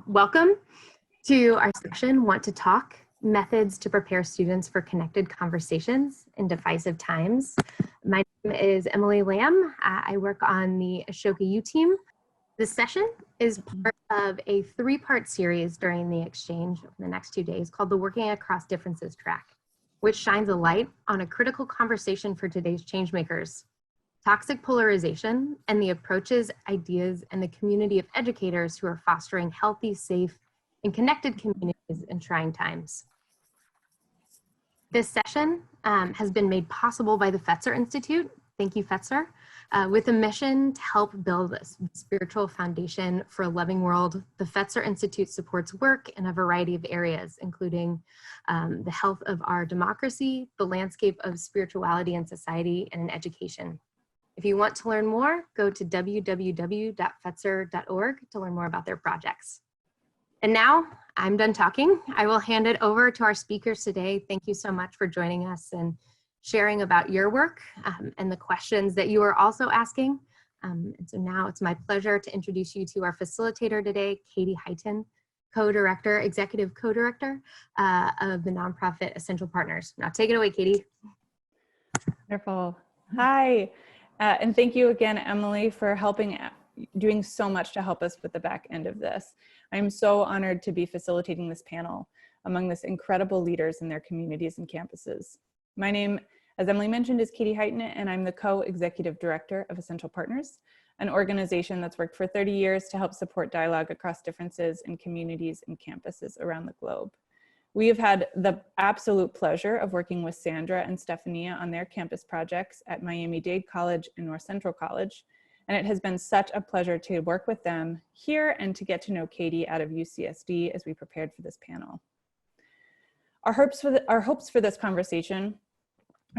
Welcome to our section, Want to Talk, Methods to Prepare Students for Connected Conversations in Divisive Times. My name is Emily Lamb. I work on the Ashoka U team. This session is part of a three-part series during the exchange of the next 2 days called the Working Across Differences track, which shines a light on a critical conversation for today's changemakers: toxic polarization and the approaches, ideas, and the community of educators who are fostering healthy, safe, and connected communities in trying times. This session has been made possible by the Fetzer Institute. Thank you, Fetzer. With a mission to help build a spiritual foundation for a loving world, the Fetzer Institute supports work in a variety of areas, including the health of our democracy, the landscape of spirituality and society, and in education. If you want to learn more, go to www.fetzer.org to learn more about their projects. And now I'm done talking. I will hand it over to our speakers today. Thank you so much for joining us and sharing about your work and the questions that you are also asking. And so now it's my pleasure to introduce you to our facilitator today, Katy Hyten, co-director, executive co-director of the nonprofit Essential Partners. Now take it away, Katy. Wonderful. Hi. And thank you again, Emily, for doing so much to help us with the back end of this. I'm so honored to be facilitating this panel among this incredible leaders in their communities and campuses. My name, as Emily mentioned, is Katy Hyten, and I'm the co-executive director of Essential Partners, an organization that's worked for 30 years to help support dialogue across differences in communities and campuses around the globe. We have had the absolute pleasure of working with Sandra and Stephania on their campus projects at Miami-Dade College and North Central College, and it has been such a pleasure to work with them here and to get to know Katy out of UCSD as we prepared for this panel. Our hopes for this conversation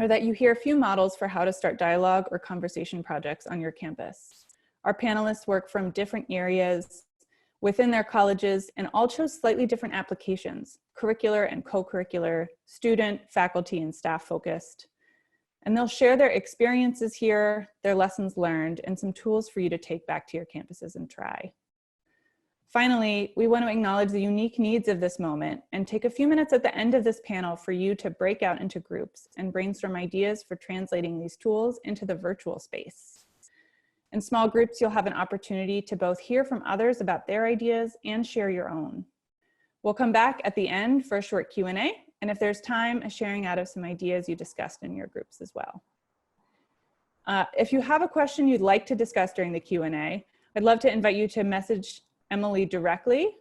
are that you hear a few models for how to start dialogue or conversation projects on your campus. Our panelists work from different areas within their colleges and all chose slightly different applications: curricular and co-curricular, student, faculty, and staff focused. And they'll share their experiences here, their lessons learned, and some tools for you to take back to your campuses and try. Finally, we want to acknowledge the unique needs of this moment and take a few minutes at the end of this panel for you to break out into groups and brainstorm ideas for translating these tools into the virtual space. In small groups, you'll have an opportunity to both hear from others about their ideas and share your own. We'll come back at the end for a short Q&A, and if there's time, a sharing out of some ideas you discussed in your groups as well. If you have a question you'd like to discuss during the Q&A, I'd love to invite you to message Emily directly.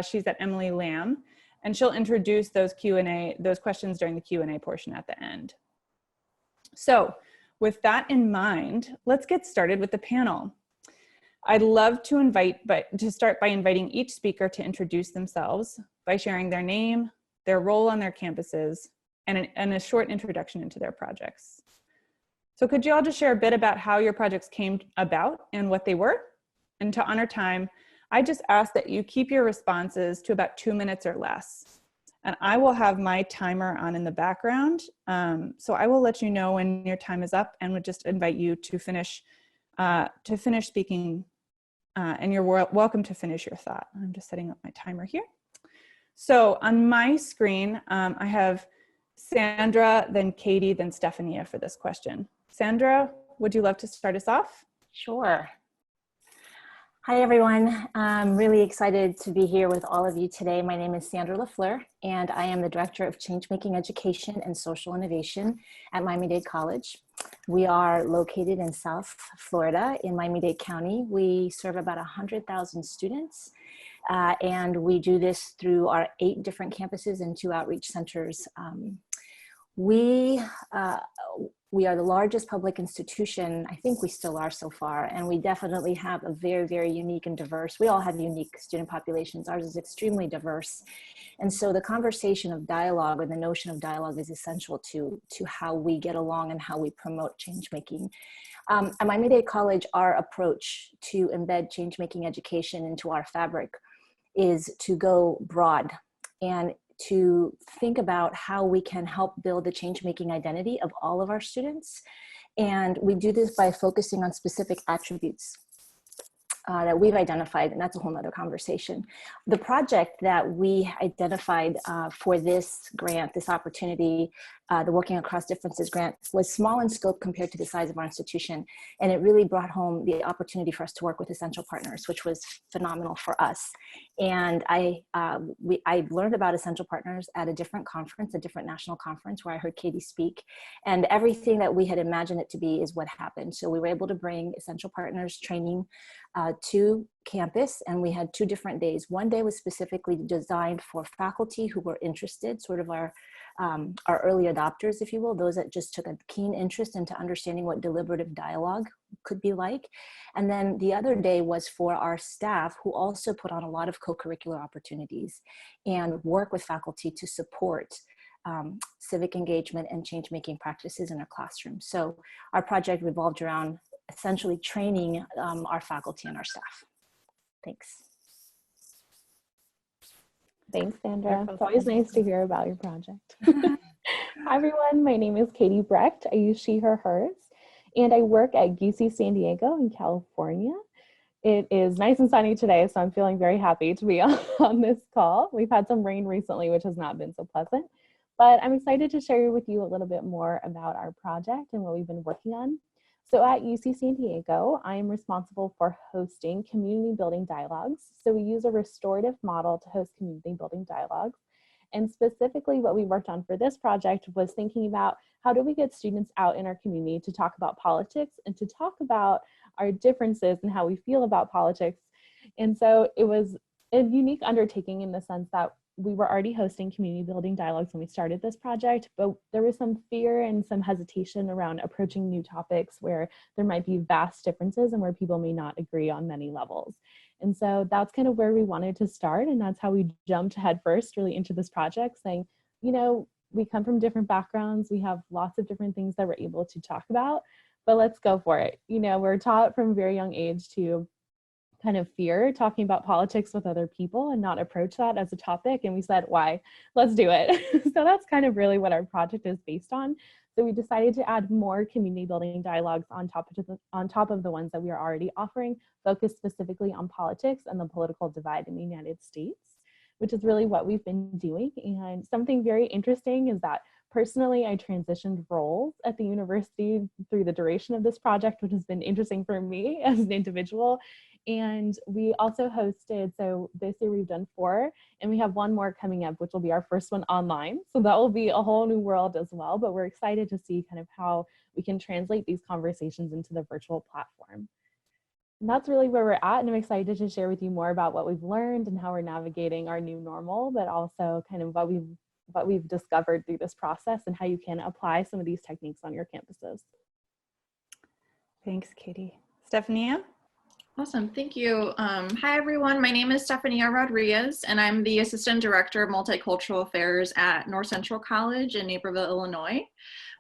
She's at Emily Lamb, and she'll introduce those questions during the Q&A portion at the end. So, with that in mind, let's get started with the panel. I'd love to start by inviting each speaker to introduce themselves by sharing their name, their role on their campuses, and a short introduction into their projects. So could you all just share a bit about how your projects came about and what they were? And to honor time, I just ask that you keep your responses to about 2 minutes or less. And I will have my timer on in the background. So I will let you know when your time is up and would just invite you to finish speaking, and you're welcome to finish your thought. I'm just setting up my timer here. So on my screen, I have Sandra, then Katy, then Stephania for this question. Sandra, would you love to start us off? Sure. Hi, everyone. I'm really excited to be here with all of you today. My name is Sandra LaFleur, and I am the Director of Changemaking Education and Social Innovation at Miami-Dade College. We are located in South Florida in Miami-Dade County. We serve about 100,000 students, and we do this through our 8 different campuses and 2 outreach centers. We are the largest public institution. I think we still are so far, and we definitely have a very, very unique and diverse, we all have unique student populations. Ours is extremely diverse. And so the conversation of dialogue, or the notion of dialogue, is essential to how we get along and how we promote change making. At Miami-Dade College, our approach to embed change making education into our fabric is to go broad and to think about how we can help build the change-making identity of all of our students. And we do this by focusing on specific attributes that we've identified, and that's a whole nother conversation. The project that we identified for this grant, this opportunity, the Working Across Differences grant, was small in scope compared to the size of our institution. And it really brought home the opportunity for us to work with essential partners, which was phenomenal for us. And I learned about essential partners at a different conference, a different national conference where I heard Katy speak. And everything that we had imagined it to be is what happened. So we were able to bring essential partners training to campus, and we had 2 different days. One day was specifically designed for faculty who were interested, sort of our early adopters, if you will, those that just took a keen interest into understanding what deliberative dialogue could be like. And then the other day was for our staff, who also put on a lot of co-curricular opportunities and work with faculty to support civic engagement and change-making practices in our classroom. So our project revolved around essentially training our faculty and our staff. Thanks. Thanks, Sandra. It's always nice to hear about your project. Hi, everyone. My name is Katy Brecht. I use she, her, hers, and I work at UC San Diego in California. It is nice and sunny today, so I'm feeling very happy to be on this call. We've had some rain recently, which has not been so pleasant, but I'm excited to share with you a little bit more about our project and what we've been working on. So at UC San Diego, I am responsible for hosting community building dialogues. So we use a restorative model to host community building dialogues. And specifically what we worked on for this project was thinking about how do we get students out in our community to talk about politics and to talk about our differences and how we feel about politics. And so it was a unique undertaking in the sense that we were already hosting community building dialogues when we started this project, but there was some fear and some hesitation around approaching new topics where there might be vast differences and where people may not agree on many levels. And so that's kind of where we wanted to start. And that's how we jumped headfirst really into this project, saying, you know, we come from different backgrounds. We have lots of different things that we're able to talk about, but let's go for it. You know, we're taught from a very young age to kind of fear talking about politics with other people and not approach that as a topic. And we said, why? Let's do it. So that's kind of really what our project is based on. So we decided to add more community building dialogues on top of the ones that we are already offering, focused specifically on politics and the political divide in the United States, which is really what we've been doing. And something very interesting is that personally, I transitioned roles at the university through the duration of this project, which has been interesting for me as an individual. And we also hosted, so this year we've done 4, and we have 1 more coming up, which will be our first one online. So that will be a whole new world as well, but we're excited to see kind of how we can translate these conversations into the virtual platform. And that's really where we're at, and I'm excited to share with you more about what we've learned and how we're navigating our new normal, but also kind of what we've discovered through this process and how you can apply some of these techniques on your campuses. Thanks, Katy. Stephania? Awesome, thank you. Hi everyone, my name is Stephania Rodriguez and I'm the Assistant Director of Multicultural Affairs at North Central College in Naperville, Illinois.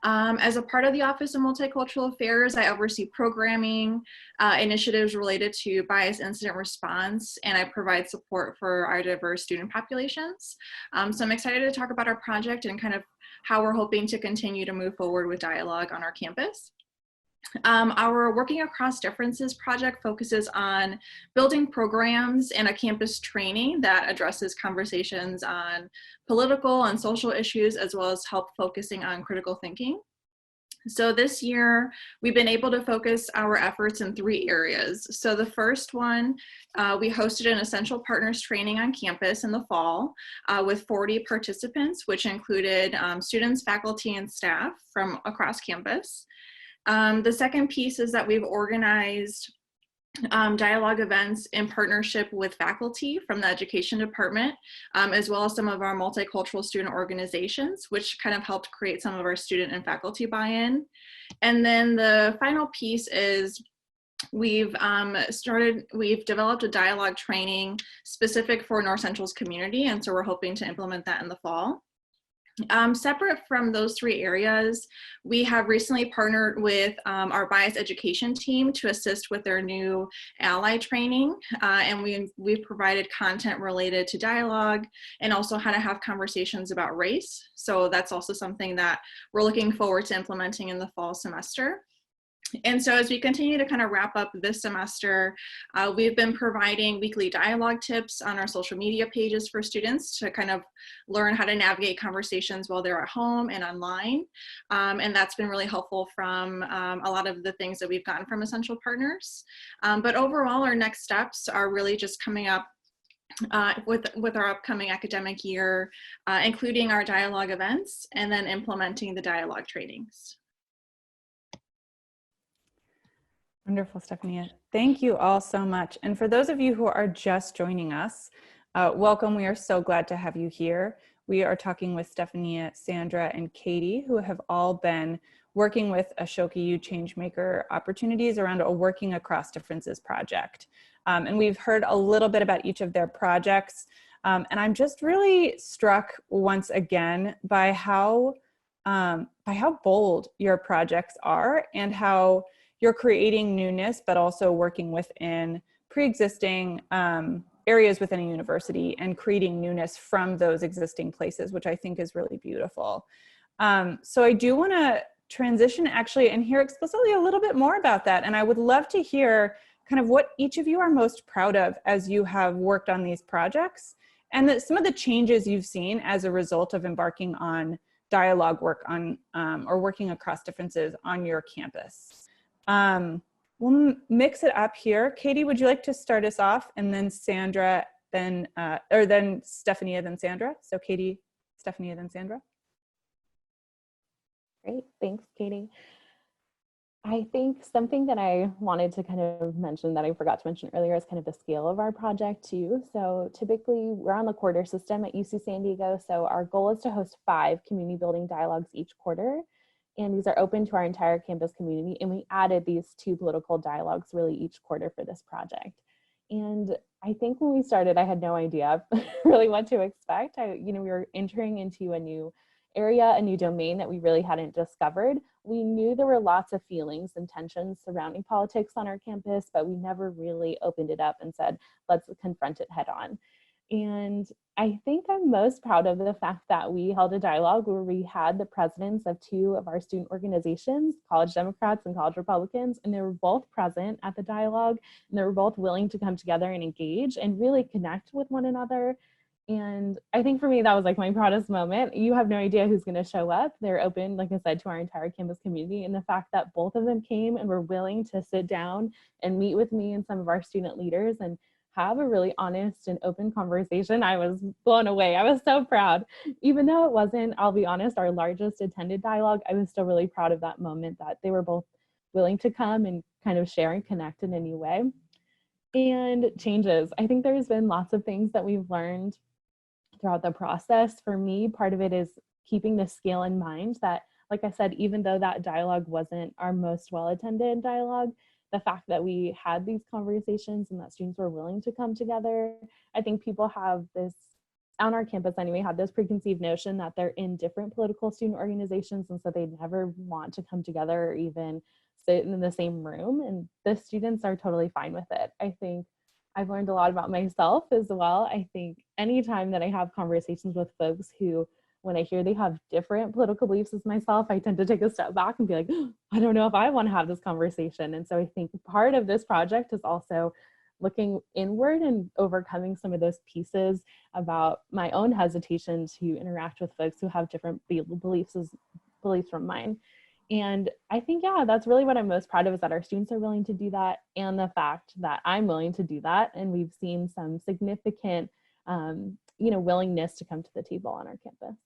As a part of the Office of Multicultural Affairs, I oversee programming, initiatives related to bias incident response, and I provide support for our diverse student populations. So I'm excited to talk about our project and kind of how we're hoping to continue to move forward with dialogue on our campus. Our Working Across Differences project focuses on building programs and a campus training that addresses conversations on political and social issues, as well as help focusing on critical thinking. So this year, we've been able to focus our efforts in 3 areas. So the first one, we hosted an Essential Partners training on campus in the fall with 40 participants, which included students, faculty, and staff from across campus. The second piece is that we've organized dialogue events in partnership with faculty from the education department, as well as some of our multicultural student organizations, which kind of helped create some of our student and faculty buy-in. And then the final piece is we've developed a dialogue training specific for North Central's community, and so we're hoping to implement that in the fall. Separate from those 3 areas, we have recently partnered with our bias education team to assist with their new ally training, and we've provided content related to dialogue and also how to have conversations about race. So that's also something that we're looking forward to implementing in the fall semester. And so as we continue to kind of wrap up this semester, we've been providing weekly dialogue tips on our social media pages for students to kind of learn how to navigate conversations while they're at home and online. And that's been really helpful from a lot of the things that we've gotten from Essential Partners. But overall, our next steps are really just coming up with our upcoming academic year, including our dialogue events, and then implementing the dialogue trainings. Wonderful, Stephania. Thank you all so much. And for those of you who are just joining us, welcome. We are so glad to have you here. We are talking with Stephania, Sandra, and Katy, who have all been working with Ashoka U Changemaker opportunities around a Working Across Differences project. And we've heard a little bit about each of their projects. And I'm just really struck once again by how bold your projects are and how you're creating newness, but also working within pre-existing areas within a university and creating newness from those existing places, which I think is really beautiful. So I do want to transition actually and hear explicitly a little bit more about that. And I would love to hear kind of what each of you are most proud of as you have worked on these projects, and some of the changes you've seen as a result of embarking on dialogue work on or working across differences on your campus. We'll mix it up here. Katy, would you like to start us off, and then Sandra, then Stephania, then Sandra? So Katy, Stephania, then Sandra. Great, thanks, Katy. I think something that I wanted to kind of mention that I forgot to mention earlier is kind of the scale of our project too. So typically we're on the quarter system at UC San Diego. So our goal is to host 5 community building dialogues each quarter. And these are open to our entire campus community. And we added these 2 political dialogues really each quarter for this project. And I think when we started, I had no idea really what to expect. We were entering into a new area, a new domain that we really hadn't discovered. We knew there were lots of feelings and tensions surrounding politics on our campus, but we never really opened it up and said, let's confront it head on. And I think I'm most proud of the fact that we held a dialogue where we had the presidents of 2 of our student organizations, College Democrats and College Republicans, and they were both present at the dialogue, and they were both willing to come together and engage and really connect with one another. And I think for me, that was like my proudest moment. You have no idea who's going to show up. They're open, like I said, to our entire campus community. And the fact that both of them came and were willing to sit down and meet with me and some of our student leaders and have a really honest and open conversation, I was blown away. I was so proud. Even though it wasn't, I'll be honest, our largest attended dialogue, I was still really proud of that moment that they were both willing to come and kind of share and connect in a new way. And changes. I think there's been lots of things that we've learned throughout the process. For me, part of it is keeping the scale in mind that, like I said, even though that dialogue wasn't our most well-attended dialogue, the fact that we had these conversations and that students were willing to come together, I think people have this, on our campus anyway, have this preconceived notion that they're in different political student organizations, and so they never want to come together or even sit in the same room, and the students are totally fine with it. I think I've learned a lot about myself as well. I think anytime that I have conversations with folks who, when I hear they have different political beliefs as myself, I tend to take a step back and be like, oh, I don't know if I want to have this conversation. And so I think part of this project is also looking inward and overcoming some of those pieces about my own hesitation to interact with folks who have different beliefs from mine. And I think, yeah, that's really what I'm most proud of, is that our students are willing to do that, and the fact that I'm willing to do that. And we've seen some significant, willingness to come to the table on our campus.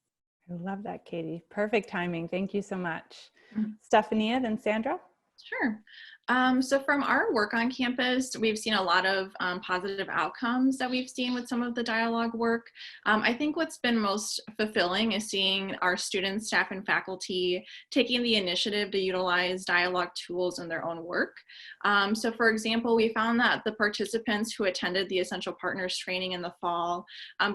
I love that, Katy. Perfect timing. Thank you so much. Stephania, then Sandra. Sure. So from our work on campus, we've seen a lot of positive outcomes that we've seen with some of the dialogue work. I think what's been most fulfilling is seeing our students, staff, and faculty taking the initiative to utilize dialogue tools in their own work. So for example, we found that the participants who attended the Essential Partners training in the fall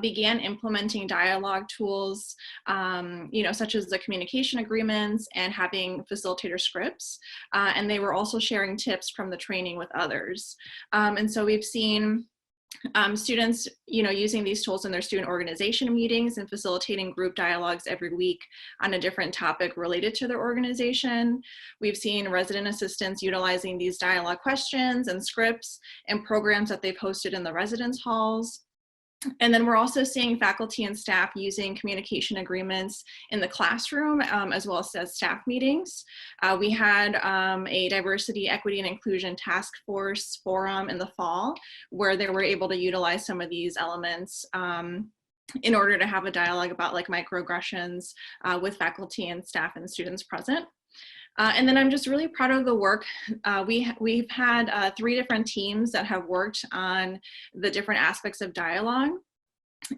began implementing dialogue tools, such as the communication agreements and having facilitator scripts. And they were also sharing tips from the training with others. And so we've seen Students, using these tools in their student organization meetings and facilitating group dialogues every week on a different topic related to their organization. We've seen resident assistants utilizing these dialogue questions and scripts and programs that they've hosted in the residence halls. And then we're also seeing faculty and staff using communication agreements in the classroom, as well as staff meetings. We had a diversity, equity, and inclusion task force forum in the fall, where they were able to utilize some of these elements in order to have a dialogue about like microaggressions with faculty and staff and students present. And then I'm just really proud of the work. We've had 3 different teams that have worked on the different aspects of dialogue.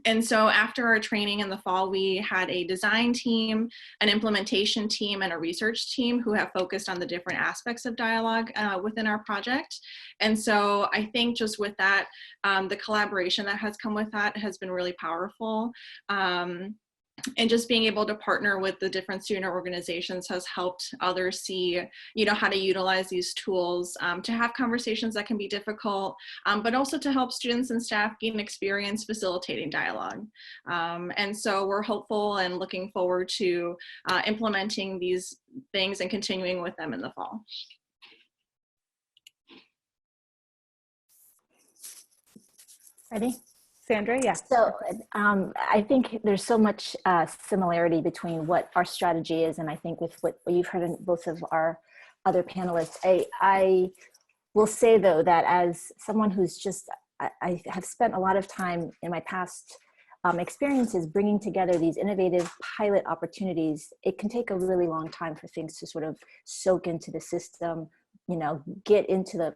And so after our training in the fall, we had a design team, an implementation team, and a research team who have focused on the different aspects of dialogue within our project. And so I think just with that, the collaboration that has come with that has been really powerful. And just being able to partner with the different student organizations has helped others see, how to utilize these tools to have conversations that can be difficult, but also to help students and staff gain experience facilitating dialogue. And so we're hopeful and looking forward to implementing these things and continuing with them in the fall. Ready? Sandra, yeah. So I think there's so much similarity between what our strategy is, and I think with what you've heard in both of our other panelists. I will say though that as someone who's I have spent a lot of time in my past experiences bringing together these innovative pilot opportunities, it can take a really long time for things to sort of soak into the system, get into the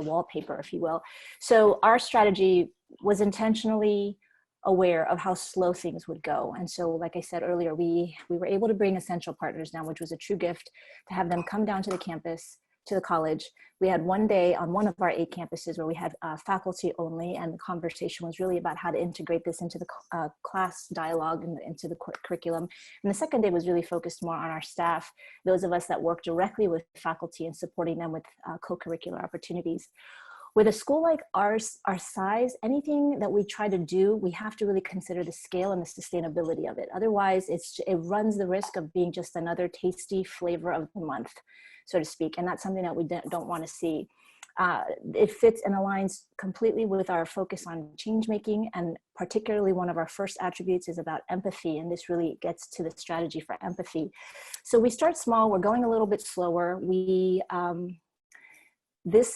wallpaper, if you will. So our strategy was intentionally aware of how slow things would go. And so, like I said earlier, we were able to bring essential partners down, which was a true gift, to have them come down to the campus, to the college. We had one day on one of our 8 campuses where we had faculty only, and the conversation was really about how to integrate this into the class dialogue and into the curriculum. And the second day was really focused more on our staff, those of us that work directly with faculty and supporting them with co-curricular opportunities. With a school like ours, our size, anything that we try to do, we have to really consider the scale and the sustainability of it. Otherwise, it runs the risk of being just another tasty flavor of the month, so to speak. And that's something that we don't want to see. It fits and aligns completely with our focus on change making, and particularly one of our first attributes is about empathy, and this really gets to the strategy for empathy. So we start small, we're going a little bit slower. This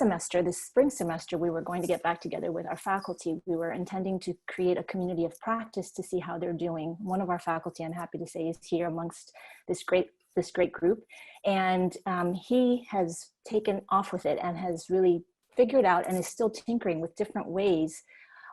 spring semester, we were going to get back together with our faculty. We were intending to create a community of practice to see how they're doing. One of our faculty, I'm happy to say, is here amongst this great group. And he has taken off with it and has really figured out and is still tinkering with different ways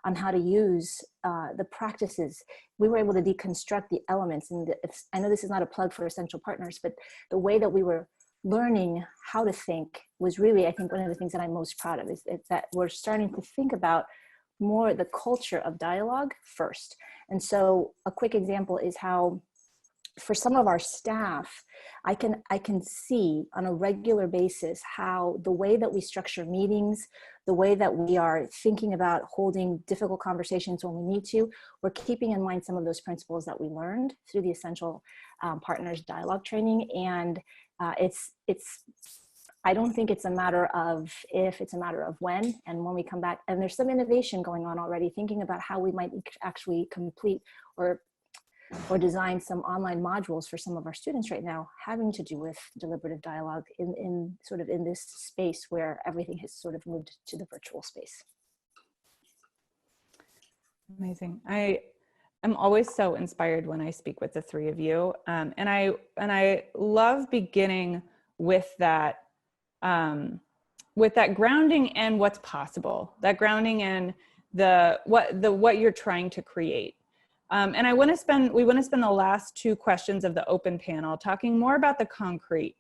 on how to use the practices. We were able to deconstruct the elements. And I know this is not a plug for Essential Partners, but the way that we were learning how to think was really, I think, one of the things that I'm most proud of is that we're starting to think about more the culture of dialogue first. And so a quick example is how, for some of our staff, I can see on a regular basis how the way that we structure meetings, the way that we are thinking about holding difficult conversations when we need to, we're keeping in mind some of those principles that we learned through the Essential Partners dialogue training. And I don't think it's a matter of if, it's a matter of when. And when we come back, and there's some innovation going on already, thinking about how we might actually complete or design some online modules for some of our students right now, having to do with deliberative dialogue in this space where everything has sort of moved to the virtual space. Amazing. I'm always so inspired when I speak with the 3 of you. And I love beginning with that grounding and what's possible, that grounding in what you're trying to create. And we want to spend the last 2 questions of the open panel talking more about the concrete.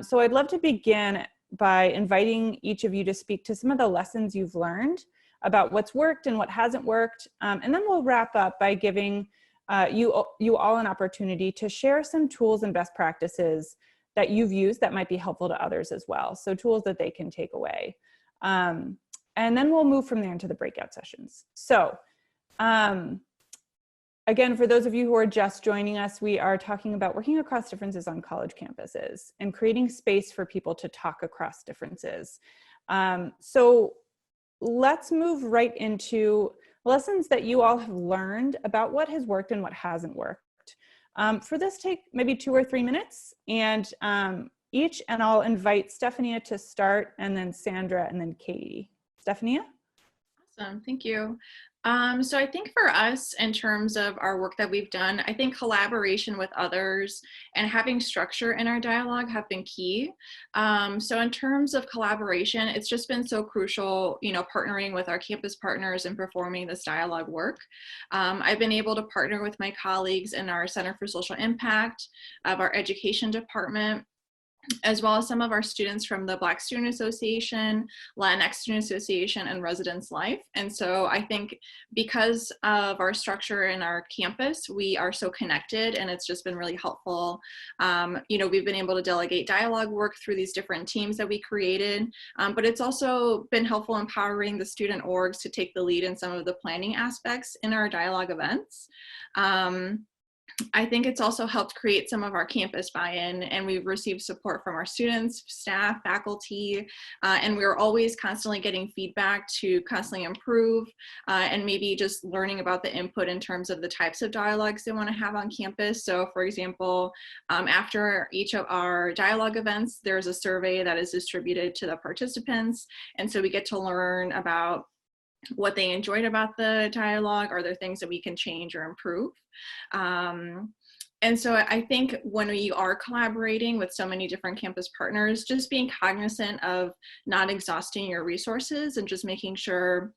So I'd love to begin by inviting each of you to speak to some of the lessons you've learned about what's worked and what hasn't worked. And then we'll wrap up by giving you all an opportunity to share some tools and best practices that you've used that might be helpful to others as well. So tools that they can take away. And then we'll move from there into the breakout sessions. So again, for those of you who are just joining us, we are talking about working across differences on college campuses and creating space for people to talk across differences. So let's move right into lessons that you all have learned about what has worked and what hasn't worked. For this, take maybe 2 or 3 minutes, and I'll invite Stephania to start, and then Sandra, and then Katie. Stephania? Awesome, thank you. So I think for us, in terms of our work that we've done, I think collaboration with others and having structure in our dialogue have been key. So in terms of collaboration, it's just been so crucial, partnering with our campus partners and performing this dialogue work. I've been able to partner with my colleagues in our Center for Social Impact, of our education department, as well as some of our students from the Black Student Association, Latinx Student Association, and Residence Life. And so I think because of our structure in our campus, we are so connected, and it's just been really helpful. We've been able to delegate dialogue work through these different teams that we created, but it's also been helpful empowering the student orgs to take the lead in some of the planning aspects in our dialogue events. I think it's also helped create some of our campus buy-in, and we've received support from our students, staff, faculty, and we're always constantly getting feedback to constantly improve, and maybe just learning about the input in terms of the types of dialogues they want to have on campus. So for example, after each of our dialogue events, there's a survey that is distributed to the participants, and so we get to learn about what they enjoyed about the dialogue. Are there things that we can change or improve? And so I think when we are collaborating with so many different campus partners, just being cognizant of not exhausting your resources and just making sure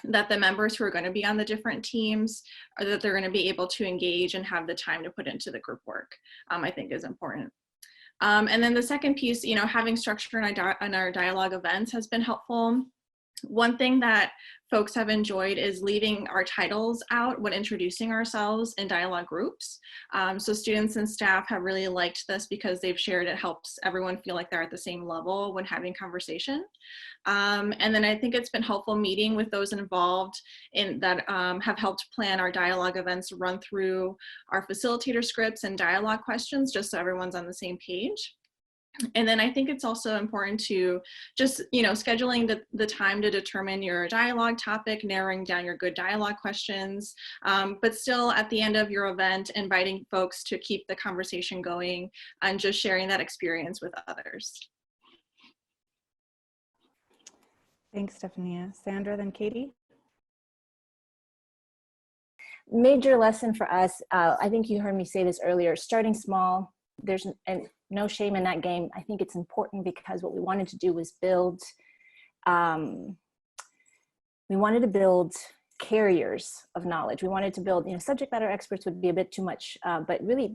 that the members who are going to be on the different teams, or that they're going to be able to engage and have the time to put into the group work, I think is important. And then the second piece, having structure in our dialogue events has been helpful. One thing that folks have enjoyed is leaving our titles out when introducing ourselves in dialogue groups. So students and staff have really liked this because they've shared it helps everyone feel like they're at the same level when having conversation. And then I think it's been helpful meeting with those involved in that have helped plan our dialogue events, run through our facilitator scripts and dialogue questions just so everyone's on the same page. And then I think it's also important to just, scheduling the time to determine your dialogue topic, narrowing down your good dialogue questions, but still at the end of your event, inviting folks to keep the conversation going and just sharing that experience with others. Thanks, Stephania. Sandra, then Katie. Major lesson for us, I think you heard me say this earlier, starting small. There's no shame in that game. I think it's important because what we wanted to do was build, carriers of knowledge. We wanted to build, subject matter experts would be a bit too much, but really,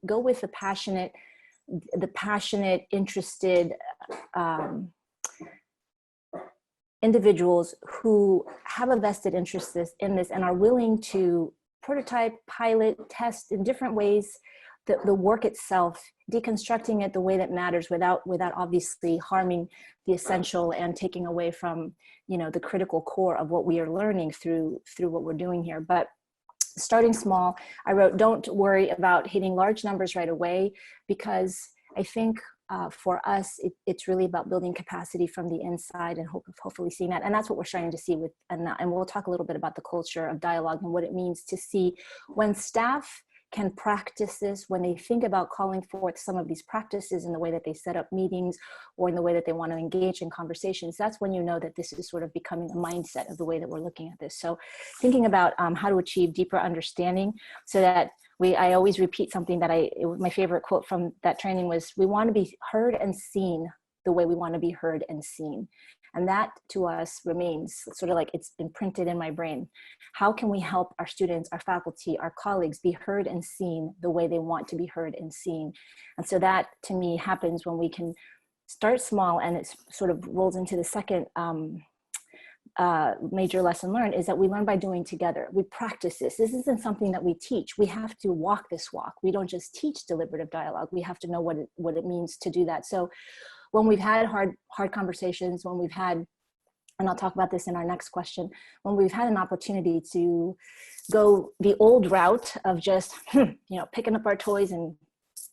go with the passionate, interested individuals who have a vested interest in this and are willing to prototype, pilot, test in different ways the work itself, deconstructing it the way that matters without obviously harming the essential and taking away from, the critical core of what we are learning through what we're doing here. But starting small, I wrote, don't worry about hitting large numbers right away, because I think for us, it's really about building capacity from the inside and hopefully seeing that. And that's what we're starting to see with, and we'll talk a little bit about the culture of dialogue and what it means to see when staff can practice this, when they think about calling forth some of these practices in the way that they set up meetings or in the way that they want to engage in conversations. That's when you know that this is sort of becoming a mindset of the way that we're looking at this. So thinking about how to achieve deeper understanding, so that I always repeat something that my favorite quote from that training was, we want to be heard and seen the way we want to be heard and seen. And that to us remains sort of like it's imprinted in my brain. How can we help our students, our faculty, our colleagues be heard and seen the way they want to be heard and seen? And so that to me happens when we can start small, and it sort of rolls into the second major lesson learned, is that we learn by doing together. We practice this. This isn't something that we teach. We have to walk this walk. We don't just teach deliberative dialogue. We have to know what it means to do that. So when we've had hard conversations, when we've had and I'll talk about this in our next question, when we've had an opportunity to go the old route of just, picking up our toys and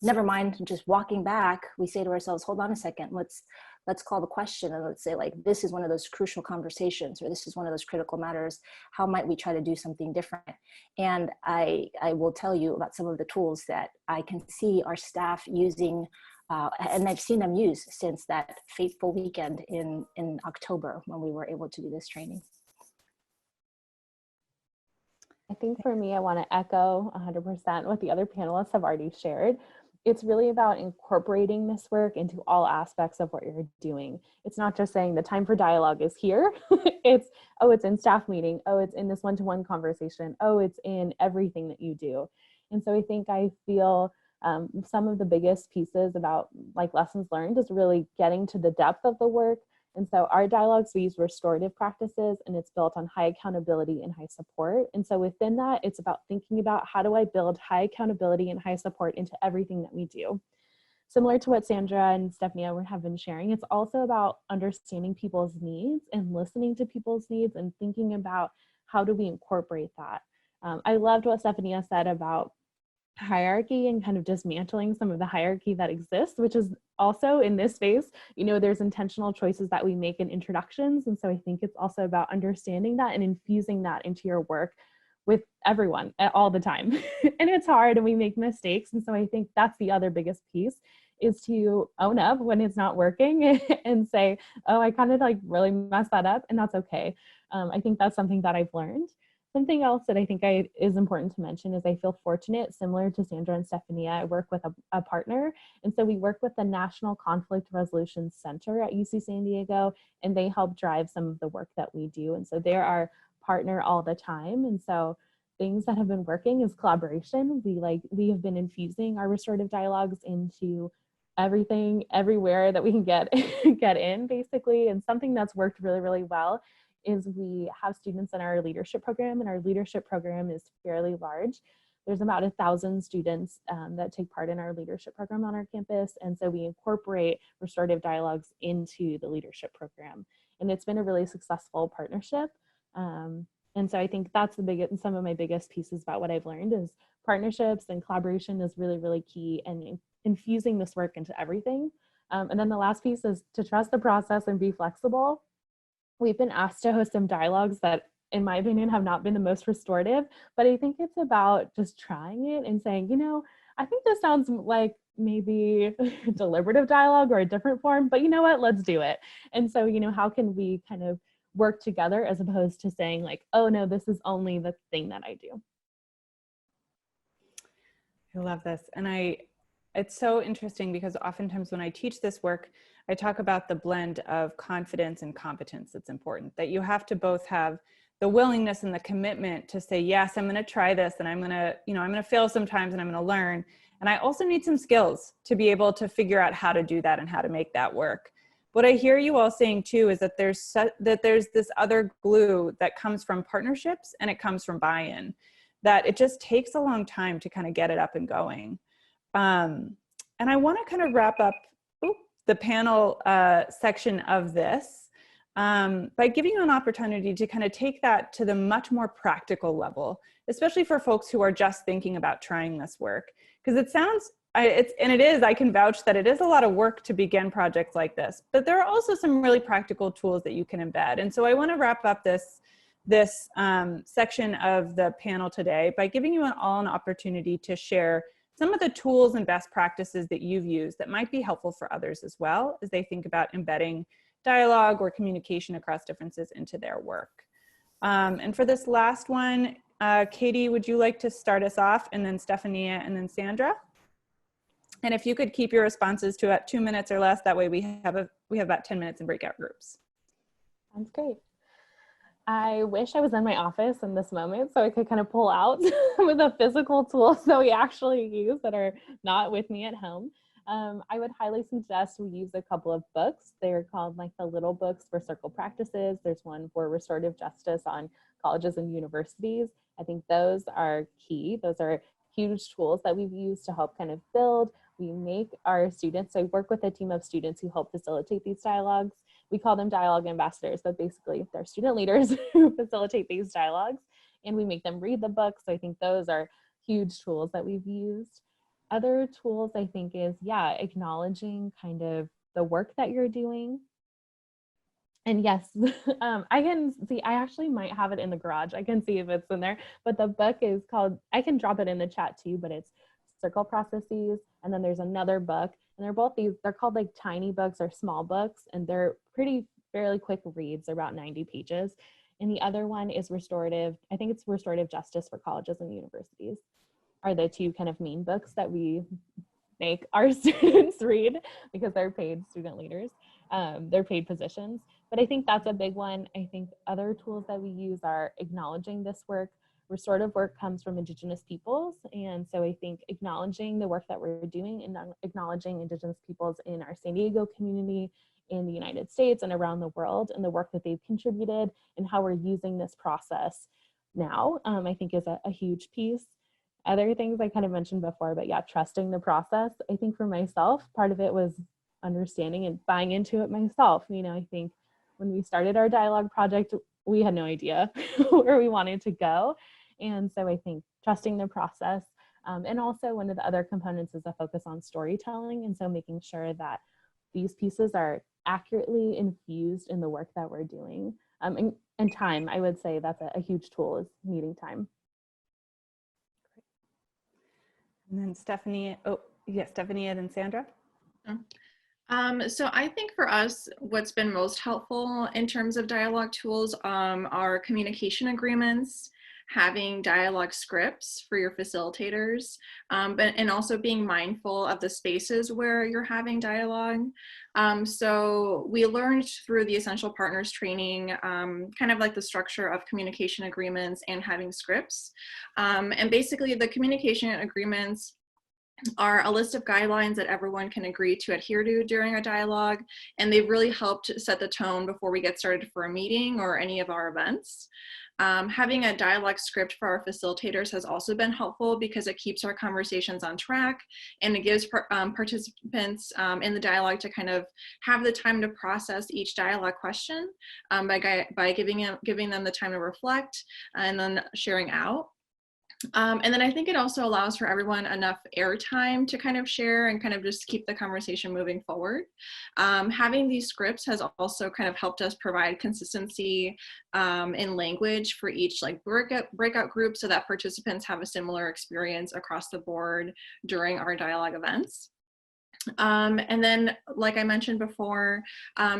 never mind, just walking back, we say to ourselves, hold on a second, let's call the question, and let's say, like, this is one of those crucial conversations, or this is one of those critical matters. How might we try to do something different? And I will tell you about some of the tools that I can see our staff using, and I've seen them use since that fateful weekend in October when we were able to do this training. I think for me, I want to echo 100% what the other panelists have already shared. It's really about incorporating this work into all aspects of what you're doing. It's not just saying the time for dialogue is here. It's, oh, it's in staff meeting. Oh, it's in this one-to-one conversation. Oh, it's in everything that you do. And so I feel some of the biggest pieces about like lessons learned is really getting to the depth of the work. And so our dialogues, we use restorative practices, and it's built on high accountability and high support. And so within that, it's about thinking about, how do I build high accountability and high support into everything that we do? Similar to what Sandra and Stephania have been sharing, it's also about understanding people's needs and listening to people's needs and thinking about, how do we incorporate that? I loved what Stephania said about hierarchy and kind of dismantling some of the hierarchy that exists, which is also in this space, there's intentional choices that we make in introductions. And so I think it's also about understanding that and infusing that into your work with everyone all the time. And it's hard and we make mistakes. And so I think that's the other biggest piece, is to own up when it's not working and say, oh, I kind of like really messed that up, and that's okay. I think that's something that I've learned. Something else that I think is important to mention is I feel fortunate, similar to Sandra and Stephania, I work with a partner. And so we work with the National Conflict Resolution Center at UC San Diego, and they help drive some of the work that we do. And so they're our partner all the time. And so things that have been working is collaboration. We have been infusing our restorative dialogues into everything, everywhere that we can get in, basically. And something that's worked really, really well is we have students in our leadership program, and our leadership program is fairly large. There's about 1,000 students that take part in our leadership program on our campus. And so we incorporate restorative dialogues into the leadership program. And it's been a really successful partnership. And so I think that's some of my biggest pieces about what I've learned is partnerships and collaboration is really, really key, and infusing this work into everything. And then the last piece is to trust the process and be flexible. We've been asked to host some dialogues that, in my opinion, have not been the most restorative, but I think it's about just trying it and saying, I think this sounds like maybe deliberative dialogue or a different form, but you know what, let's do it. And so, how can we kind of work together as opposed to saying like, oh no, this is only the thing that I do. I love this. And it's so interesting because oftentimes when I teach this work, I talk about the blend of confidence and competence that's important, that you have to both have the willingness and the commitment to say, yes, I'm going to try this, and I'm going to fail sometimes, and I'm going to learn. And I also need some skills to be able to figure out how to do that and how to make that work. What I hear you all saying too is that there's this other glue that comes from partnerships, and it comes from buy-in, that it just takes a long time to kind of get it up and going. And I want to kind of wrap up the panel section of this by giving you an opportunity to kind of take that to the much more practical level, especially for folks who are just thinking about trying this work. Because it sounds, I can vouch that it is a lot of work to begin projects like this, but there are also some really practical tools that you can embed. And so I want to wrap up this section of the panel today by giving you all an opportunity to share some of the tools and best practices that you've used that might be helpful for others as well as they think about embedding dialogue or communication across differences into their work. And for this last one, Katy, would you like to start us off, and then Stephania, and then Sandra? And if you could keep your responses to about 2 minutes or less, that way we have about 10 minutes in breakout groups. Sounds great. I wish I was in my office in this moment so I could kind of pull out with the physical tools that we actually use that are not with me at home. I would highly suggest we use a couple of books. They're called like the little books for circle practices. There's one for restorative justice on colleges and universities. I think those are key. Those are huge tools that we've used to help kind of build. We make our students, so I work with a team of students who help facilitate these dialogues. we call them dialogue ambassadors, but basically they're student leaders who facilitate these dialogues, and we make them read the book. So I think those are huge tools that we've used. Other tools I think is, yeah, acknowledging kind of the work that you're doing. And yes, I can see, I actually might have it in the garage. I can see if it's in there, but the book is called, I can drop it in the chat too, but it's Circle Processes. And then there's another book, and they're both these, they're called like tiny books or small books, and they're fairly quick reads, they're about 90 pages. And the other one is Restorative, I think it's Restorative Justice for Colleges and Universities, are the two kind of main books that we make our students read because they're paid student leaders. They're paid positions. But I think that's a big one. I think other tools that we use are acknowledging this work. Restorative work comes from Indigenous peoples. And so I think acknowledging the work that we're doing and acknowledging Indigenous peoples in our San Diego community, in the United States and around the world, and the work that they've contributed and how we're using this process now, I think is a huge piece. Other things I kind of mentioned before, but yeah, trusting the process. I think for myself, part of it was understanding and buying into it myself. You know, I think when we started our dialogue project, we had no idea where we wanted to go. And so I think trusting the process. And also one of the other components is a focus on storytelling. And so making sure that these pieces are accurately infused in the work that we're doing. And time, I would say that's a huge tool, is needing time. And then Stephanie, oh yes, Stephanie and then Sandra. So I think for us, what's been most helpful in terms of dialogue tools are communication agreements, having dialogue scripts for your facilitators, and also being mindful of the spaces where you're having dialogue. So we learned through the Essential Partners training, kind of like the structure of communication agreements and having scripts. And basically the communication agreements are a list of guidelines that everyone can agree to adhere to during a dialogue, and they've really helped set the tone before we get started for a meeting or any of our events. Having a dialogue script for our facilitators has also been helpful because it keeps our conversations on track, and it gives participants in the dialogue to kind of have the time to process each dialogue question by giving them the time to reflect and then sharing out. And then I think it also allows for everyone enough airtime to kind of share and kind of just keep the conversation moving forward. Having these scripts has also kind of helped us provide consistency in language for each like breakout group, so that participants have a similar experience across the board during our dialogue events. And then, like I mentioned before,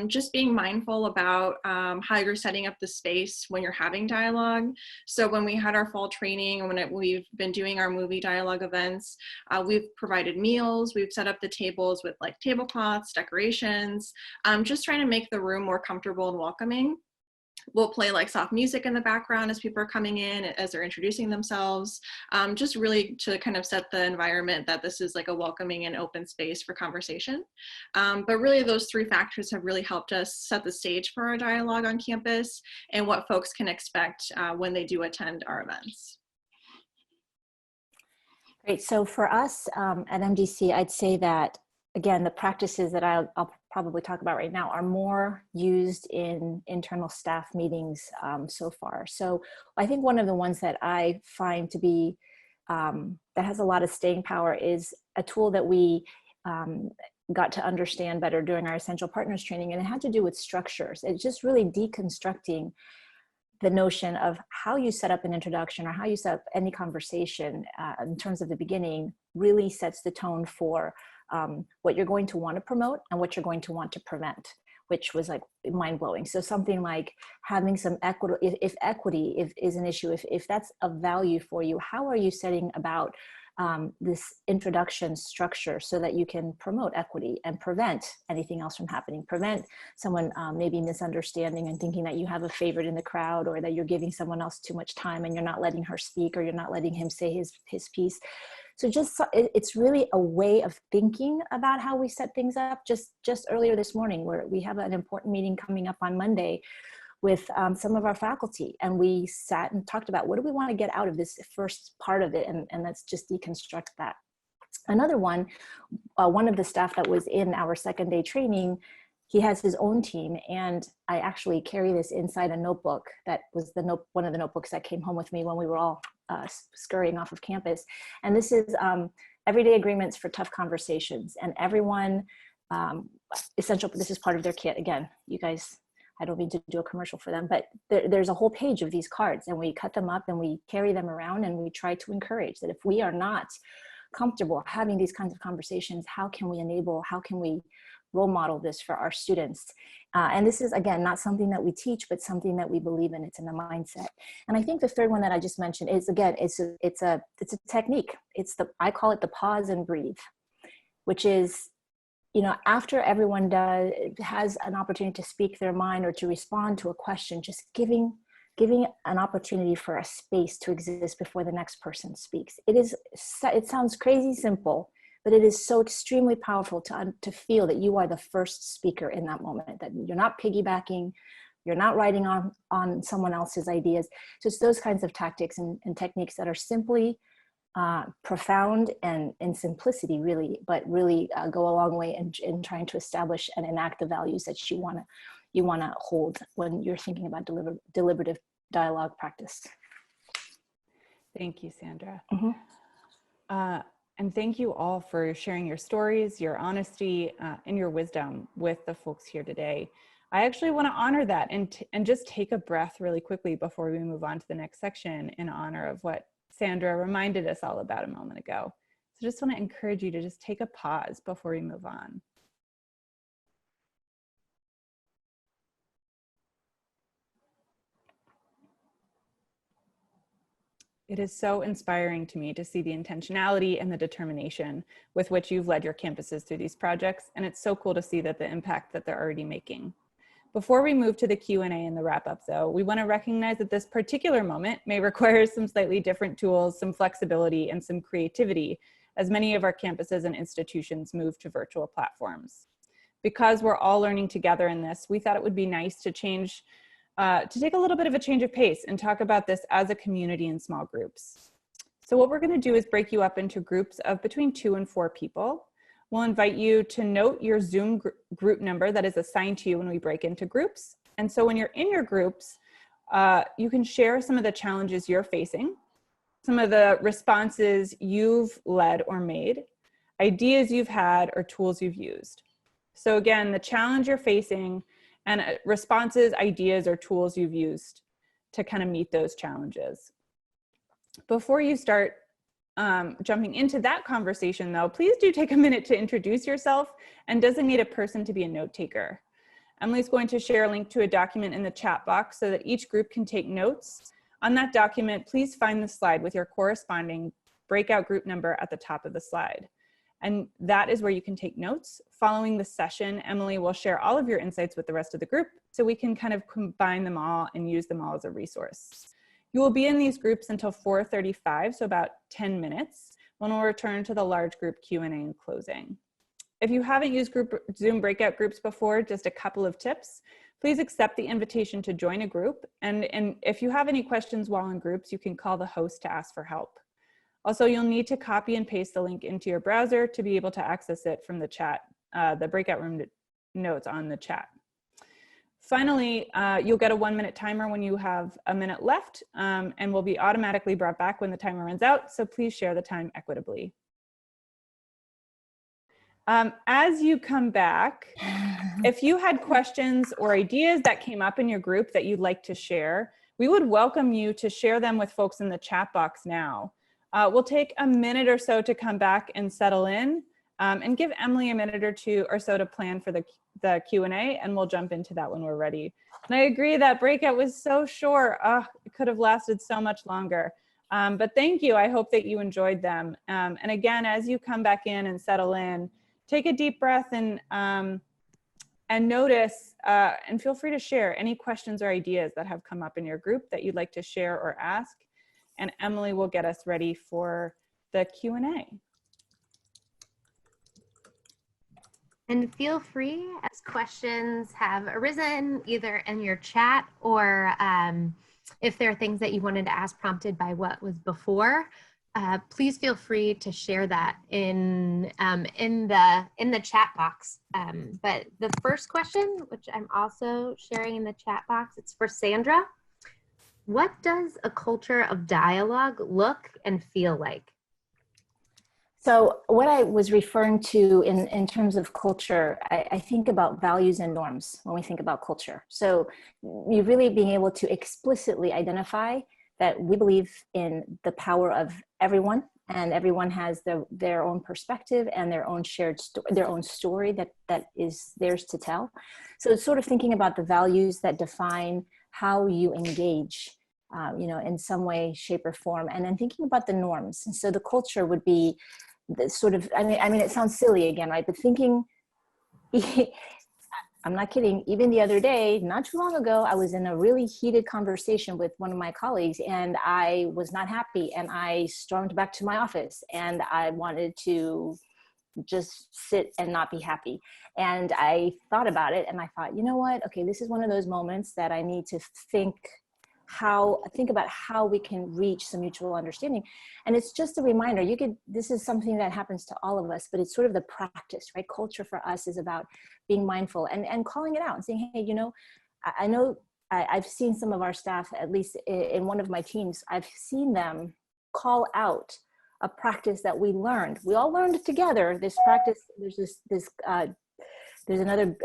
just being mindful about how you're setting up the space when you're having dialogue. So when we had our fall training, and we've been doing our movie dialogue events, we've provided meals, we've set up the tables with like tablecloths, decorations, just trying to make the room more comfortable and welcoming. We'll play like soft music in the background as people are coming in, as they're introducing themselves, just really to kind of set the environment that this is like a welcoming and open space for conversation. But really those three factors have really helped us set the stage for our dialogue on campus and what folks can expect when they do attend our events. Great. So for us at MDC, I'd say that, again, the practices that I'll probably talk about right now are more used in internal staff meetings so far. So I think one of the ones that I find to be, that has a lot of staying power, is a tool that we got to understand better during our Essential Partners training, and it had to do with structures. It's just really deconstructing the notion of how you set up an introduction or how you set up any conversation in terms of the beginning really sets the tone for what you're going to want to promote and what you're going to want to prevent, which was like mind-blowing. So something like having some equity, if equity is an issue, if that's of value for you, how are you setting about this introduction structure so that you can promote equity and prevent anything else from happening, prevent someone maybe misunderstanding and thinking that you have a favorite in the crowd, or that you're giving someone else too much time and you're not letting her speak, or you're not letting him say his piece. So just, it's really a way of thinking about how we set things up. Just earlier this morning, where we have an important meeting coming up on Monday with some of our faculty, and we sat and talked about what do we want to get out of this first part of it, and let's just deconstruct that. Another one, one of the staff that was in our second day training he has his own team, and I actually carry this inside a notebook that was one of the notebooks that came home with me when we were all scurrying off of campus. And this is everyday agreements for tough conversations. And everyone, essential, this is part of their kit. Again, you guys, I don't mean to do a commercial for them, but there's a whole page of these cards, and we cut them up and we carry them around, and we try to encourage that if we are not comfortable having these kinds of conversations, how can we role model this for our students? And this is, again, not something that we teach, but something that we believe in. It's in the mindset. And I think the third one that I just mentioned is, again, it's a technique. I call it the pause and breathe, which is, after everyone has an opportunity to speak their mind or to respond to a question, just giving an opportunity for a space to exist before the next person speaks. It sounds crazy simple, but it is so extremely powerful to feel that you are the first speaker in that moment, that you're not piggybacking, you're not riding on someone else's ideas. So it's those kinds of tactics and techniques that are simply profound and in simplicity, really, but really go a long way in trying to establish and enact the values that you want to hold when you're thinking about deliberative dialogue practice. Thank you, Sandra. Mm-hmm. And thank you all for sharing your stories, your honesty, and your wisdom with the folks here today. I actually want to honor that and just take a breath really quickly before we move on to the next section in honor of what Sandra reminded us all about a moment ago. So just want to encourage you to just take a pause before we move on. It is so inspiring to me to see the intentionality and the determination with which you've led your campuses through these projects, and it's so cool to see the impact that they're already making. Before we move to the Q&A and the wrap-up, though, we want to recognize that this particular moment may require some slightly different tools, some flexibility, and some creativity, as many of our campuses and institutions move to virtual platforms. Because we're all learning together in this, we thought it would be nice to take a little bit of a change of pace and talk about this as a community in small groups. So what we're going to do is break you up into groups of between 2 and 4 people. We'll invite you to note your Zoom group number that is assigned to you when we break into groups. And so when you're in your groups, you can share some of the challenges you're facing, some of the responses you've led or made, ideas you've had, or tools you've used. So again, the challenge you're facing and responses, ideas, or tools you've used to kind of meet those challenges. Before you start jumping into that conversation, though, please do take a minute to introduce yourself and designate a person to be a note taker. Emily's going to share a link to a document in the chat box so that each group can take notes. On that document, please find the slide with your corresponding breakout group number at the top of the slide. And that is where you can take notes. Following the session, Emily will share all of your insights with the rest of the group so we can kind of combine them all and use them all as a resource. You will be in these groups until 4:35, so about 10 minutes, when we'll return to the large group Q&A and closing. If you haven't used Zoom breakout groups before, just a couple of tips. Please accept the invitation to join a group. And if you have any questions while in groups, you can call the host to ask for help. Also, you'll need to copy and paste the link into your browser to be able to access it from the chat, the breakout room notes on the chat. Finally, you'll get a 1-minute timer when you have a minute left, and will be automatically brought back when the timer runs out, so please share the time equitably. As you come back, if you had questions or ideas that came up in your group that you'd like to share, we would welcome you to share them with folks in the chat box now. We'll take a minute or so to come back and settle in, and give Emily a minute or two or so to plan for the Q&A, and we'll jump into that when we're ready. And I agree, that breakout was so short. It could have lasted so much longer. But thank you. I hope that you enjoyed them. And again, as you come back in and settle in, take a deep breath and notice, and feel free to share any questions or ideas that have come up in your group that you'd like to share or ask. And Emily will get us ready for the Q&A. And feel free, as questions have arisen, either in your chat or if there are things that you wanted to ask prompted by what was before, please feel free to share that in the chat box. But the first question, which I'm also sharing in the chat box, it's for Sandra. What does a culture of dialogue look and feel like? So what I was referring to in terms of culture, I think about values and norms when we think about culture. So you really being able to explicitly identify that we believe in the power of everyone, and everyone has their own perspective and their own their own story that is theirs to tell. So it's sort of thinking about the values that define how you engage, in some way, shape, or form, and then thinking about the norms. And so the culture would be the sort of, I mean, it sounds silly again, right? But thinking, I'm not kidding. Even the other day, not too long ago, I was in a really heated conversation with one of my colleagues, and I was not happy, and I stormed back to my office, and I wanted to just sit and not be happy. And I thought about it, and I thought, you know what? Okay, this is one of those moments that I need to think about how we can reach some mutual understanding. And it's just a reminder, this is something that happens to all of us, but it's sort of the practice, right? Culture for us is about being mindful and calling it out and saying, hey, I know I've seen some of our staff, at least in one of my teams, I've seen them call out a practice that we learned. We all learned together this practice. There's another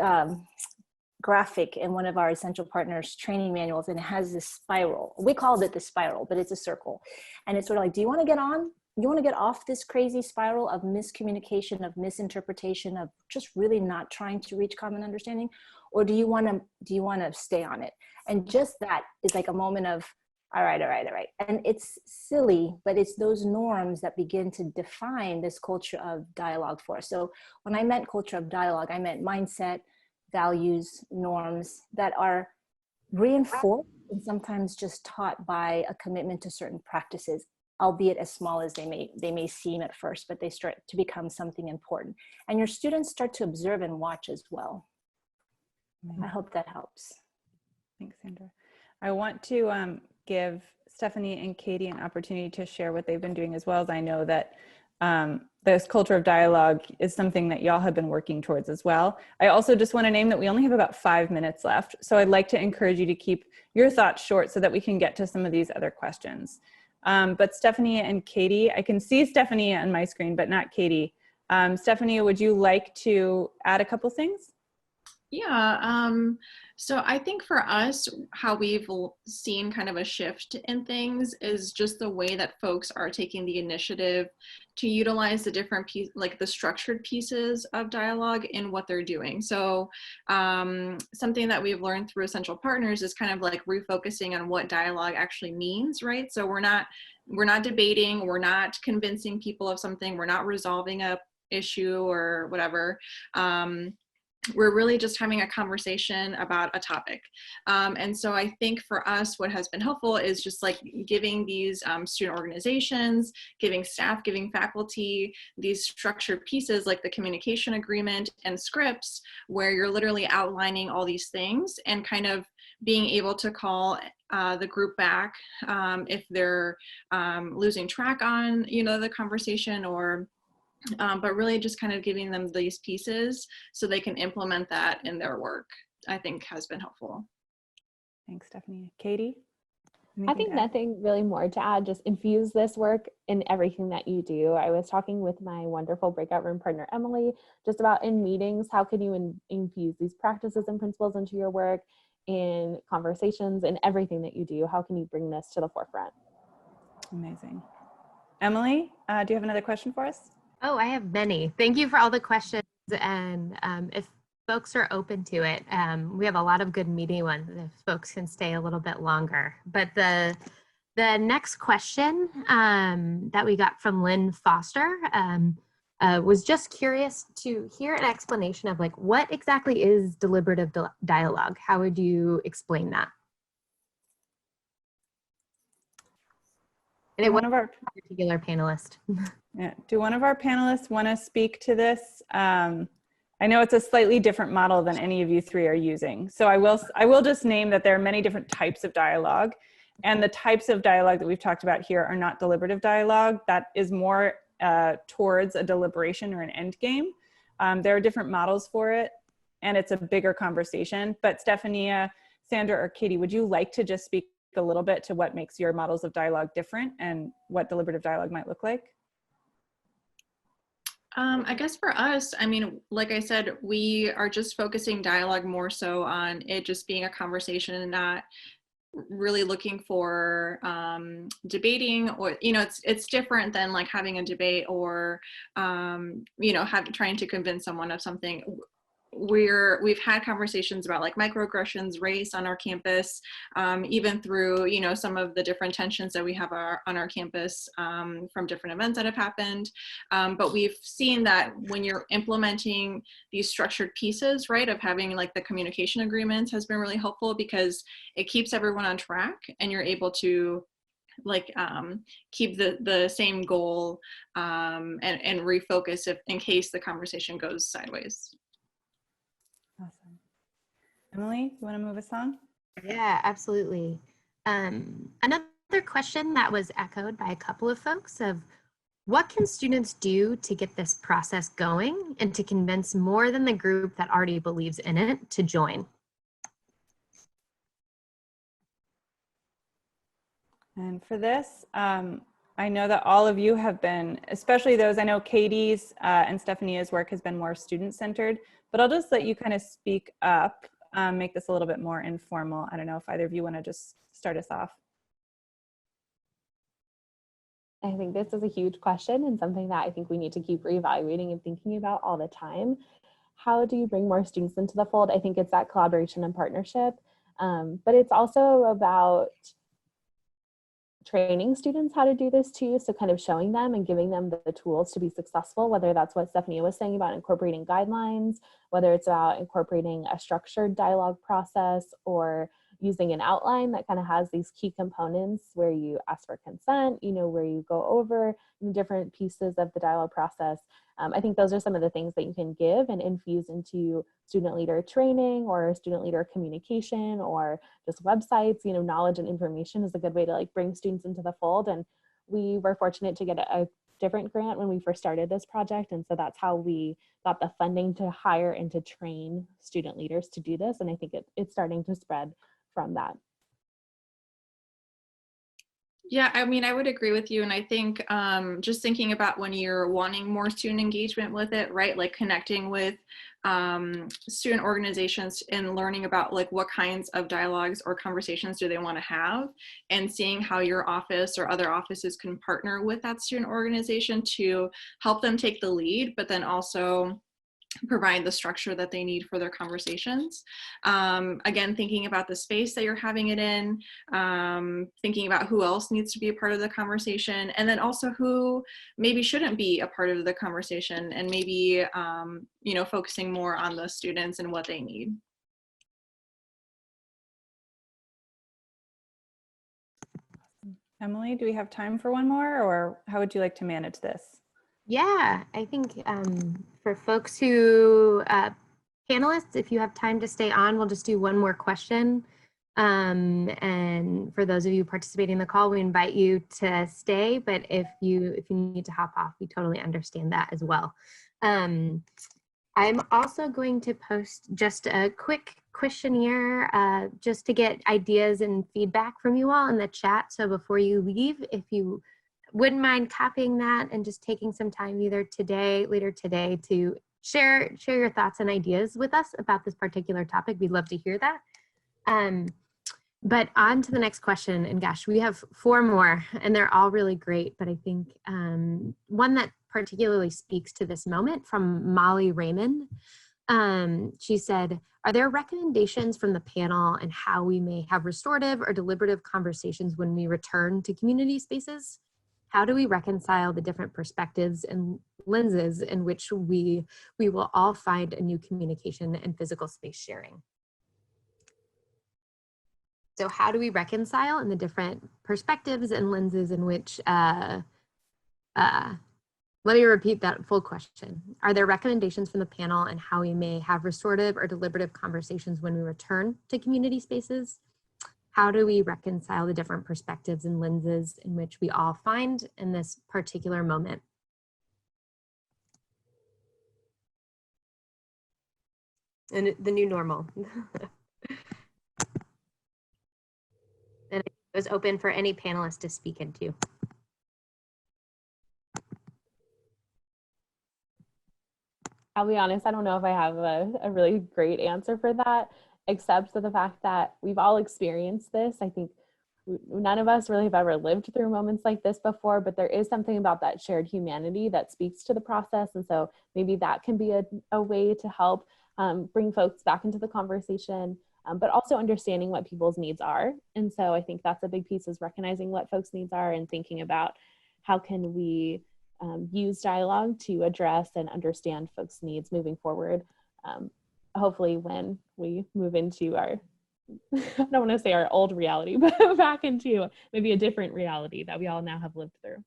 graphic in one of our essential partners training manuals, and it has this spiral. We called it the spiral, but it's a circle. And it's sort of like, do you want to get on? You want to get off this crazy spiral of miscommunication, of misinterpretation, of just really not trying to reach common understanding? Or do you want to stay on it? And just that is like a moment of, all right. And it's silly, but it's those norms that begin to define this culture of dialogue for us. So when I meant culture of dialogue, I meant mindset, values, norms that are reinforced and sometimes just taught by a commitment to certain practices, albeit as small as they may seem at first, but they start to become something important. And your students start to observe and watch as well. I hope that helps. Thanks, Sandra. I want to give Stephanie and Katy an opportunity to share what they've been doing, as well as I know that this culture of dialogue is something that y'all have been working towards as well. I also just want to name that we only have about 5 minutes left. So I'd like to encourage you to keep your thoughts short so that we can get to some of these other questions. But Stephania and Katy, I can see Stephania on my screen, but not Katy. Stephania, would you like to add a couple things? Yeah, so I think for us, how we've seen kind of a shift in things is just the way that folks are taking the initiative to utilize the different pieces, like the structured pieces of dialogue in what they're doing. So something that we've learned through Essential Partners is kind of like refocusing on what dialogue actually means, right? So we're not debating, we're not convincing people of something, we're not resolving a issue or whatever. We're really just having a conversation about a topic. And so I think for us, what has been helpful is just like giving these student organizations, giving staff, giving faculty, these structured pieces like the communication agreement and scripts, where you're literally outlining all these things and kind of being able to call the group back if they're losing track on, the conversation, or but really just kind of giving them these pieces so they can implement that in their work, I think has been helpful. Thanks, Stephanie. Katy? I think nothing really more to add, just infuse this work in everything that you do. I was talking with my wonderful breakout room partner, Emily, just about in meetings, how can you infuse these practices and principles into your work, in conversations, and everything that you do? How can you bring this to the forefront? Amazing. Emily, do you have another question for us? Oh, I have many. Thank you for all the questions. And if folks are open to it, we have a lot of good meaty ones if folks can stay a little bit longer. But the next question that we got from Lynn Foster was just curious to hear an explanation of like, what exactly is deliberative dialogue? How would you explain that? And it was one of our particular panelists. Yeah. Do one of our panelists want to speak to this? I know it's a slightly different model than any of you three are using. So I will just name that there are many different types of dialogue. And the types of dialogue that we've talked about here are not deliberative dialogue. That is more towards a deliberation or an end game. There are different models for it, and it's a bigger conversation. But Stephania, Sandra, or Katie, would you like to just speak a little bit to what makes your models of dialogue different and what deliberative dialogue might look like? I guess for us, I mean, like I said, we are just focusing dialogue more so on it just being a conversation and not really looking for debating, or it's different than like having a debate or trying to convince someone of something. We've had conversations about like microaggressions, race on our campus, even through some of the different tensions that we have on our campus from different events that have happened. But we've seen that when you're implementing these structured pieces, right, of having like the communication agreements has been really helpful, because it keeps everyone on track and you're able to keep the same goal and refocus in case the conversation goes sideways. Awesome. Emily, you want to move us on? Yeah, absolutely. Another question that was echoed by a couple of folks of what can students do to get this process going and to convince more than the group that already believes in it to join? And for this, I know that all of you have been, especially those, I know Katie's and Stephania's work has been more student-centered, but I'll just let you kind of speak up, make this a little bit more informal. I don't know if either of you want to just start us off. I think this is a huge question and something that I think we need to keep reevaluating and thinking about all the time. How do you bring more students into the fold? I think it's that collaboration and partnership, but it's also about training students how to do this too. So kind of showing them and giving them the tools to be successful, whether that's what Stephania was saying about incorporating guidelines, whether it's about incorporating a structured dialogue process, or using an outline that kind of has these key components where you ask for consent, where you go over different pieces of the dialogue process. I think those are some of the things that you can give and infuse into student leader training or student leader communication or just websites. Knowledge and information is a good way to like bring students into the fold. And we were fortunate to get a different grant when we first started this project. And so that's how we got the funding to hire and to train student leaders to do this. And I think it's starting to spread from that. Yeah, I mean, I would agree with you. And I think just thinking about when you're wanting more student engagement with it, right? Like connecting with student organizations and learning about like what kinds of dialogues or conversations do they want to have, and seeing how your office or other offices can partner with that student organization to help them take the lead, but then also provide the structure that they need for their conversations. Again, thinking about the space that you're having it in, thinking about who else needs to be a part of the conversation, and then also who maybe shouldn't be a part of the conversation, and maybe, focusing more on the students and what they need. Emily, do we have time for one more, or how would you like to manage this? Yeah, I think for folks who, panelists, if you have time to stay on, we'll just do one more question. And for those of you participating in the call, we invite you to stay, but if you need to hop off, we totally understand that as well. I'm also going to post just a quick questionnaire just to get ideas and feedback from you all in the chat. So before you leave, if you wouldn't mind copying that and just taking some time either later today to share your thoughts and ideas with us about this particular topic. We'd love to hear that. But on to the next question, and gosh, we have 4 more and they're all really great, but I think one that particularly speaks to this moment from Molly Raymond. She said, are there recommendations from the panel on how we may have restorative or deliberative conversations when we return to community spaces? How do we reconcile the different perspectives and lenses in which we will all find a new communication and physical space sharing? So how do we reconcile in the different perspectives and lenses in which, let me repeat that full question. Are there recommendations from the panel on how we may have restorative or deliberative conversations when we return to community spaces? How do we reconcile the different perspectives and lenses in which we all find in this particular moment? And the new normal. And it was open for any panelist to speak into. I'll be honest, I don't know if I have a really great answer for that, except for the fact that we've all experienced this. I think none of us really have ever lived through moments like this before, but there is something about that shared humanity that speaks to the process. And so maybe that can be a way to help bring folks back into the conversation, but also understanding what people's needs are. And so I think that's a big piece, is recognizing what folks' needs are and thinking about how can we use dialogue to address and understand folks' needs moving forward. Hopefully when we move into our, I don't want to say our old reality, but back into maybe a different reality that we all now have lived through.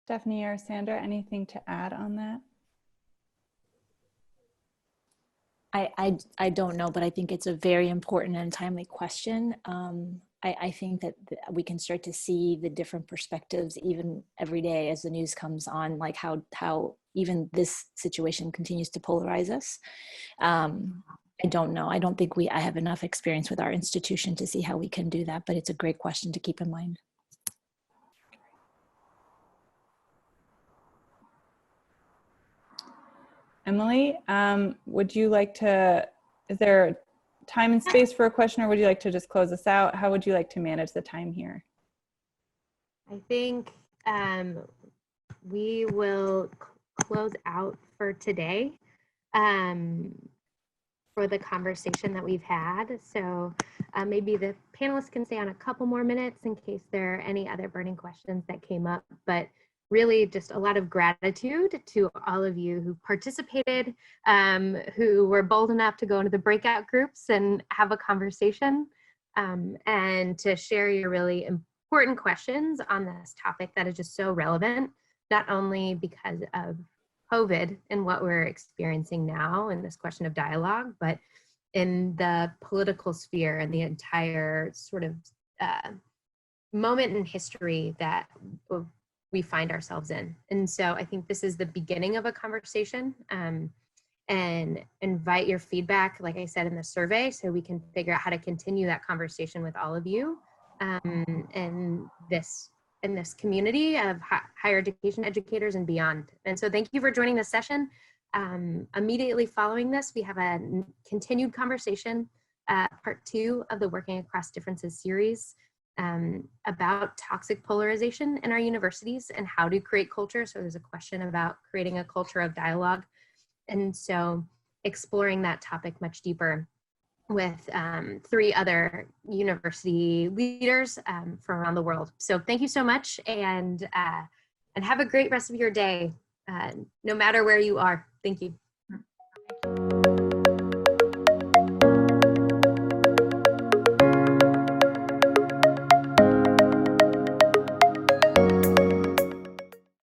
Stephanie or Sandra, anything to add on that? I don't know, but I think it's a very important and timely question. I think that we can start to see the different perspectives even every day as the news comes on, like how even this situation continues to polarize us. I don't know. I don't think I have enough experience with our institution to see how we can do that, but it's a great question to keep in mind. Emily, would you like to, is there time and space for a question, or would you like to just close us out? How would you like to manage the time here? I think we will close out for today for the conversation that we've had. So maybe the panelists can stay on a couple more minutes in case there are any other burning questions that came up, but really just a lot of gratitude to all of you who participated, who were bold enough to go into the breakout groups and have a conversation, and to share your really important questions on this topic that is just so relevant, not only because of COVID and what we're experiencing now and this question of dialogue, but in the political sphere and the entire sort of moment in history that we find ourselves in. And so I think this is the beginning of a conversation, and invite your feedback, like I said, in the survey, so we can figure out how to continue that conversation with all of you in this community of higher education educators and beyond. And so thank you for joining this session. Immediately following this, we have a continued conversation, part 2 of the Working Across Differences series, about toxic polarization in our universities and how to create culture. So there's a question about creating a culture of dialogue. And so exploring that topic much deeper with 3 other university leaders from around the world. So thank you so much, and have a great rest of your day, no matter where you are. Thank you.